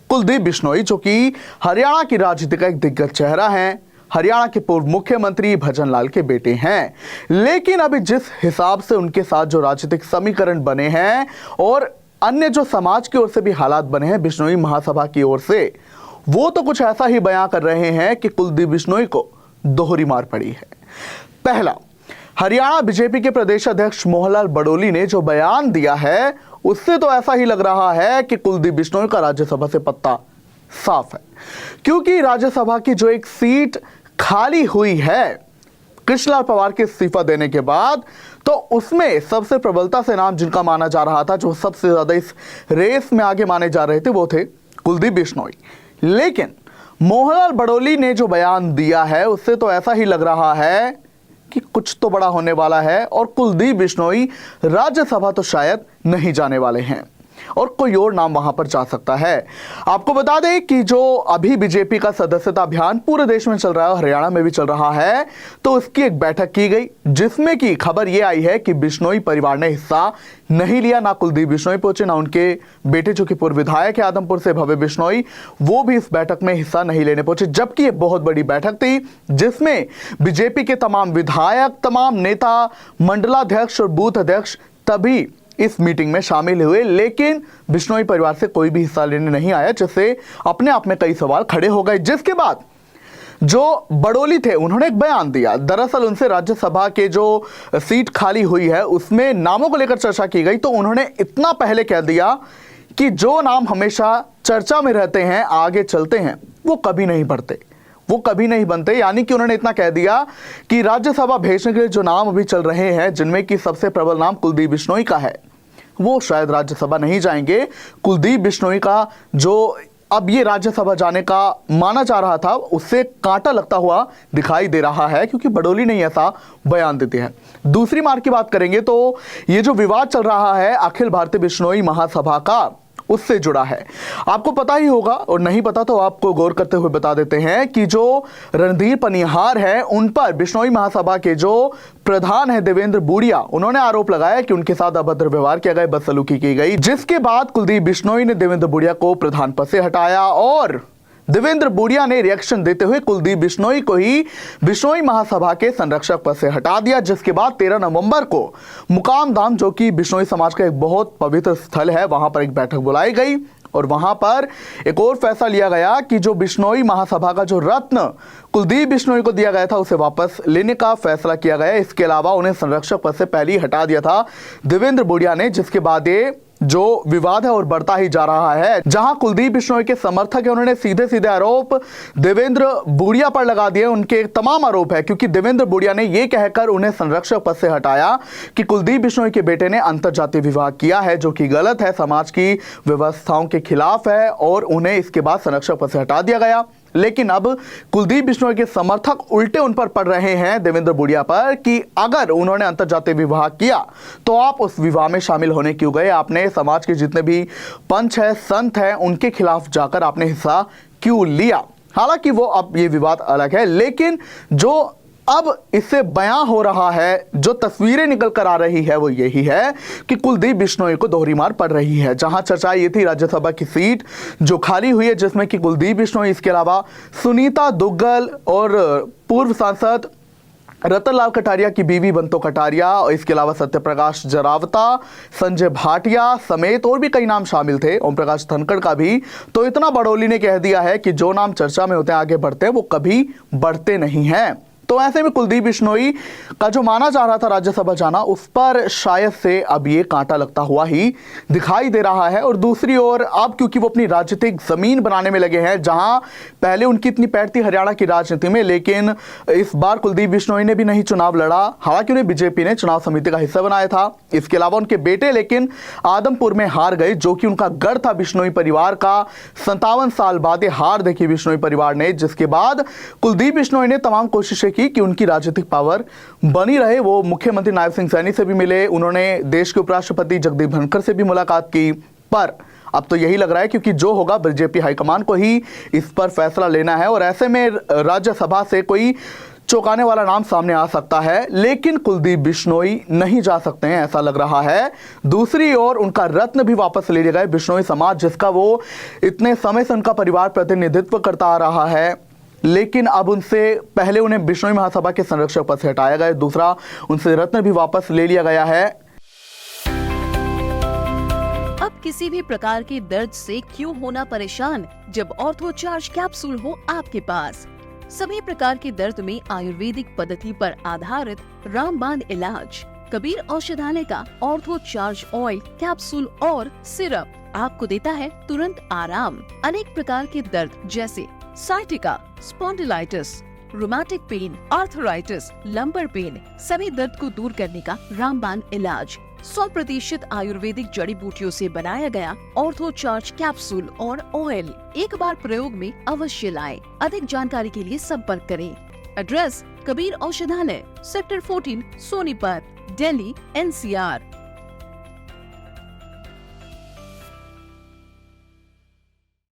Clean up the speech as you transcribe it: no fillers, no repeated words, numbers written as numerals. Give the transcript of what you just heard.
कुलदीप बिश्नोई, जो कि हरियाणा की राजनीति का एक दिग्गज चेहरा है, हरियाणा के पूर्व मुख्यमंत्री भजन लाल के बेटे हैं। लेकिन अभी जिस हिसाब से उनके साथ जो राजनीतिक समीकरण बने हैं और अन्य जो समाज की ओर से भी हालात बने हैं बिश्नोई महासभा की ओर से, वो तो कुछ ऐसा ही बयां कर रहे हैं कि कुलदीप बिश्नोई को दोहरी मार पड़ी है। पहला, हरियाणा बीजेपी के प्रदेश अध्यक्ष मोहनलाल बड़ोली ने जो बयान दिया है उससे तो ऐसा ही लग रहा है कि कुलदीप बिश्नोई का राज्यसभा से पत्ता साफ है, क्योंकि राज्यसभा की जो एक सीट खाली हुई है कृष्णलाल पंवार के इस्तीफा देने के बाद, तो उसमें सबसे प्रबलता से नाम जिनका माना जा रहा था, जो सबसे ज्यादा इस रेस में आगे माने जा रहे थे, वो थे कुलदीप बिश्नोई। लेकिन मोहनलाल बड़ोली ने जो बयान दिया है उससे तो ऐसा ही लग रहा है कि कुछ तो बड़ा होने वाला है और कुलदीप बिश्नोई राज्यसभा तो शायद नहीं जाने वाले हैं और कोई और नाम वहां पर जा सकता है। आपको बता दें कि जो अभी बीजेपी का सदस्यता अभियान पूरे देश में चल रहा है और हरियाणा में भी चल रहा है, तो उसकी एक बैठक की गई जिसमें की खबर यह आई है कि बिश्नोई परिवार ने हिस्सा नहीं लिया। ना कुलदीप बिश्नोई पहुंचे, ना उनके बेटे जो कि पूर्व विधायक है आदमपुर से भव्य बिश्नोई, वो भी इस बैठक में हिस्सा नहीं लेने पहुंचे। जबकि ये बहुत बड़ी बैठक थी जिसमें बीजेपी के तमाम विधायक, तमाम नेता, मंडलाध्यक्ष और बूथ अध्यक्ष तभी इस मीटिंग में शामिल हुए, लेकिन बिश्नोई परिवार से कोई भी हिस्सा लेने नहीं आया, जिससे अपने आप में कई सवाल खड़े हो गए। जिसके बाद जो बड़ोली थे उन्होंने एक बयान दिया। दरअसल उनसे राज्यसभा के जो सीट खाली हुई है उसमें नामों को लेकर चर्चा की गई, तो उन्होंने इतना पहले कह दिया कि जो नाम हमेशा चर्चा में रहते हैं, आगे चलते हैं, वो कभी नहीं बढ़ते, वो कभी नहीं बनते। यानी कि उन्होंने इतना कह दिया कि राज्यसभा भेजने के लिए जो नाम अभी चल रहे हैं, जिनमें कि सबसे प्रबल नाम कुलदीप बिश्नोई का है, वो शायद राज्यसभा नहीं जाएंगे। कुलदीप बिश्नोई का जो अब ये राज्यसभा जाने का माना जा रहा था उससे कांटा लगता हुआ दिखाई दे रहा है, क्योंकि बड़ोली ने ऐसा बयान देते हैं। दूसरी मार की बात करेंगे तो ये जो विवाद चल रहा है अखिल भारतीय बिश्नोई महासभा का, उससे जुड़ा है। आपको पता ही होगा, और नहीं पता तो आपको गौर करते हुए बता देते हैं कि जो रणधीर पनिहार है उन पर बिश्नोई महासभा के जो प्रधान है देवेंद्र बुड़िया, उन्होंने आरोप लगाया कि उनके साथ अभद्र व्यवहार किया गया, बदसलूकी की गई, जिसके बाद कुलदीप बिश्नोई ने देवेंद्र बुड़िया को प्रधान पद से हटाया और देवेंद्र बुड़िया ने रिएक्शन देते हुए कुलदीप बिश्नोई को ही बिश्नोई महासभा के संरक्षक पद से हटा दिया। जिसके बाद 13 नवंबर को मुकाम धाम, जो कि बिश्नोई समाज का एक बहुत पवित्र स्थल है, वहां पर एक बैठक बुलाई गई और वहां पर एक और फैसला लिया गया कि जो बिश्नोई महासभा का जो रत्न कुलदीप बिश्नोई को दिया गया था उसे वापस लेने का फैसला किया गया। इसके अलावा उन्हें संरक्षक पद से पहले ही हटा दिया था देवेंद्र बुड़िया ने, जिसके बाद ये जो विवाद है और बढ़ता ही जा रहा है। जहां कुलदीप बिश्नोई के समर्थक है उन्होंने सीधे सीधे आरोप देवेंद्र बुड़िया पर लगा दिए। उनके तमाम आरोप है क्योंकि देवेंद्र बुड़िया ने यह कहकर उन्हें संरक्षक पद से हटाया कि कुलदीप बिश्नोई के बेटे ने अंतरजातीय विवाह किया है, जो कि गलत है, समाज की व्यवस्थाओं के खिलाफ है, और उन्हें इसके बाद संरक्षक पद से हटा दिया गया। लेकिन अब कुलदीप बिश्नोई के समर्थक उल्टे उन पर पड़ रहे हैं देवेंद्र बुड़िया पर कि अगर उन्होंने अंतरजातीय विवाह किया तो आप उस विवाह में शामिल होने क्यों गए, आपने समाज के जितने भी पंच है, संत हैं, उनके खिलाफ जाकर आपने हिस्सा क्यों लिया। हालांकि वो अब ये विवाद अलग है, लेकिन जो अब इससे बयां हो रहा है, जो तस्वीरें निकल कर आ रही है, वो यही है कि कुलदीप बिश्नोई को दोहरी मार पड़ रही है। जहां चर्चा ये थी राज्यसभा की सीट जो खाली हुई है, जिसमें कि कुलदीप बिश्नोई, इसके अलावा सुनीता दुग्गल और पूर्व सांसद रतन लाल कटारिया की बीवी बंतो कटारिया, और इसके अलावा सत्यप्रकाश जरावता, संजय भाटिया समेत और भी कई नाम शामिल थे, ओम प्रकाश धनखड़ का भी। तो इतना बड़ोली ने कह दिया है कि जो नाम चर्चा में होते हैं, आगे बढ़ते हैं, वो कभी बढ़ते नहीं हैं। तो ऐसे में कुलदीप बिश्नोई का जो माना जा रहा था राज्यसभा जाना, उस पर शायद से अब ये कांटा लगता हुआ ही दिखाई दे रहा है। और दूसरी ओर अब क्योंकि वो अपनी राजनीतिक जमीन बनाने में लगे हैं, जहां पहले उनकी इतनी पैठ थी हरियाणा की राजनीति में, लेकिन इस बार कुलदीप बिश्नोई ने भी नहीं चुनाव लड़ा। हालांकि उन्हें बीजेपी ने चुनाव समिति का हिस्सा बनाया था। इसके अलावा उनके बेटे लेकिन आदमपुर में हार गए, जो कि उनका गढ़ था बिश्नोई परिवार का। 57 साल बाद ये हार देखी बिश्नोई परिवार ने, जिसके बाद कुलदीप बिश्नोई ने तमाम कोशिशें कि उनकी राजनीतिक पावर बनी रहे। वो मुख्यमंत्री नायब सिंह सैनी से भी मिले, उन्होंने देश के उपराष्ट्रपति जगदीप धनखड़ से भी मुलाकात की, पर अब तो यही लग रहा है क्योंकि जो होगा बीजेपी हाईकमान को ही इस पर फैसला लेना है। और ऐसे में राज्यसभा से कोई चौंकाने वाला नाम सामने आ सकता है, लेकिन कुलदीप बिश्नोई नहीं जा सकते हैं ऐसा लग रहा है। दूसरी ओर उनका रत्न भी वापस ले लिया गया। बिश्नोई समाज, जिसका वो इतने समय से उनका परिवार प्रतिनिधित्व करता आ रहा है, लेकिन अब उनसे पहले उन्हें बिश्नोई महासभा के संरक्षक पद से हटाया गया। दूसरा, उनसे रत्न भी वापस ले लिया गया है। अब किसी भी प्रकार के दर्द से क्यों होना परेशान, जब ऑर्थोचार्ज कैप्सूल हो आपके पास। सभी प्रकार के दर्द में आयुर्वेदिक पद्धति पर आधारित रामबाण इलाज। कबीर औषधालय का ऑर्थोचार्ज ऑयल, कैप्सूल और सिरप आपको देता है तुरंत आराम। अनेक प्रकार के दर्द जैसे sciatica, spondylitis, rheumatic pain, arthritis, lumbar pain, सभी दर्द को दूर करने का रामबाण इलाज। 100% आयुर्वेदिक जड़ी बूटियों से बनाया गया ऑर्थोचार्ज कैप्सूल और ऑयल एक बार प्रयोग में अवश्य लाएं। अधिक जानकारी के लिए संपर्क करें। एड्रेस: कबीर औषधालय, सेक्टर 14, सोनीपत, दिल्ली, NCR।